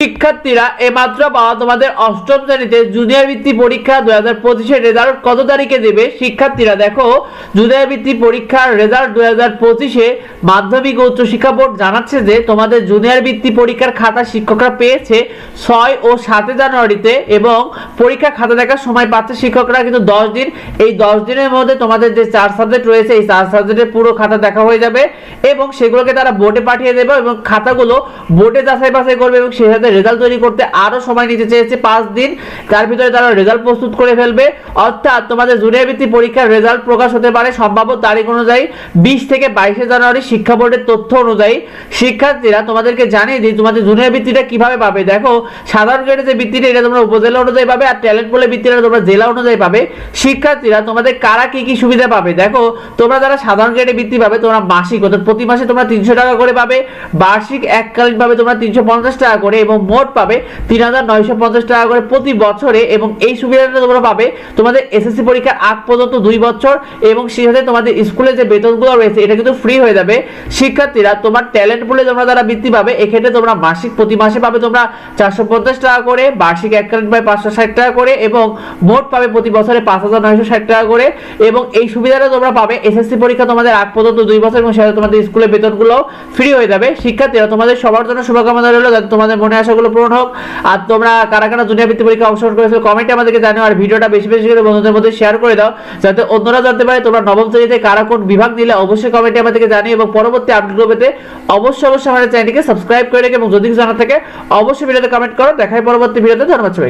শিক্ষার্থীরা এইমাত্র পাওয়া তোমাদের অষ্টম শ্রেণীতে জুনিয়র বৃত্তি পরীক্ষা 2025 রেজাল্ট কত তারিখে দেবে। শিক্ষার্থীরা দেখো, জুনিয়র বৃত্তি পরীক্ষার রেজাল্ট 2025 মাধ্যমিক ও উচ্চ শিক্ষা বোর্ড জানাচ্ছে যে তোমাদের জুনিয়র বৃত্তি পরীক্ষার খাতা শিক্ষকরা পেয়েছে 6 ও 7 জানুয়ারিতে এবং পরীক্ষা খাতা দেখার সময় পাচ্ছে শিক্ষকরা কিন্তু 10 দিন। এই 10 দিনের মধ্যে তোমাদের যে 4 সাবজেক্ট রয়েছে এই 4 সাবজেক্টের পুরো খাতা দেখা হয়ে যাবে এবং সেগুলোকে তারা বোর্ডে পাঠিয়ে দেবে এবং খাতাগুলো বোর্ডে যাচাই বাছাই করবে এবং সেই সাথে রেজাল্ট তৈরি করতে আরো সময় নিতে চেয়েছে 5 দিন। তার ভিতরে তারা রেজাল্ট প্রস্তুত করে ফেলবে, অর্থাৎ তোমাদের জুনিয়র বৃত্তি পরীক্ষার রেজাল্ট প্রকাশ হতে পারে সম্ভাব্য তারিখ অনুযায়ী 20 থেকে 22 জানুয়ারি শিক্ষা বোর্ডের তথ্য অনুযায়ী। শিক্ষার্থীরা তোমাদেরকে জানিয়ে দিই তোমাদের জুনিয়র বৃত্তিটা কিভাবে পাবে। দেখো, সাধারণ গ্রেডে যে বৃত্তিটা এটা তোমরা উপজেলা অনুযায়ী পাবে আর ট্যালেন্ট বলে বৃত্তিটা তোমরা জেলা অনুযায়ী পাবে। শিক্ষার্থীরা তোমাদের কারা কি কি সুবিধা পাবে, দেখো তোমরা যারা সাধারণ গ্রেডে বৃত্তি পাবে তোমরা মাসিক অর্থাৎ প্রতি মাসে তোমরা 300 টাকা করে পাবে, বার্ষিক এককালীন পাবে তোমরা 350 টাকা করে এবং মোট পাবে 3950 টাকা করে প্রতি বছরে। এবং এই সুবিধাটা তোমরা পাবে তোমাদের এসএসসি পরীক্ষার আগ পর্যন্ত 2 বছর এবং সেই সাথে তোমাদের স্কুলে যে বেতনগুলো রয়েছে এটা কিন্তু ফ্রি হয়ে যাবে। শিক্ষার্থীরা তোমার ট্যালেন্ট বলে তোমরা যারা বৃত্তি পাবে এক্ষেত্রে তোমরা মাসিক প্রতি মাসে পাবে তোমরা 450 টাকা করে, বার্ষিক এককালীন পাবে 560 টাকা করে এবং মোট পাবে প্রতি বছরে 5960 টাকা করে। এবং এই সুবিধাটা তোমরা পাবে এসএসসি পরীক্ষা তোমাদের আগ পর্যন্ত 2 বছর এবং সাথে তোমাদের স্কুলের বেতনগুলো ফ্রি হয়ে যাবে। শিক্ষার্থীরা তোমাদের সবার জন্য শুভকামনা রইল যাতে তোমাদের মনে আশাগুলো পূরণ হোক। আর তোমরা কারা কারা জুনিয়র বৃত্তি পরীক্ষা অংশগ্রহণ করেছো কমেন্টে আমাদেরকে জানাও আর ভিডিওটা বেশি বেশি করে বন্ধুদের মধ্যে শেয়ার করে দাও যাতে অন্যরা জানতে পারে তোমরা নবম শ্রেণীতে কারা কোন বিভাগ নিলে। অবশ্যই কমেন্টে আমাদেরকে জানিও এবং পরবর্তী আপডেটগুলো পেতে অবশ্যই আমাদের চ্যানেলটিকে সাবস্ক্রাইব করে রেখে এবং যদি কিছু জানার থাকে অবশ্যই ভিডিওতে কমেন্ট করো। দেখাই পরবর্তী ভিডিওতে। ধন্যবাদ সবাইকে।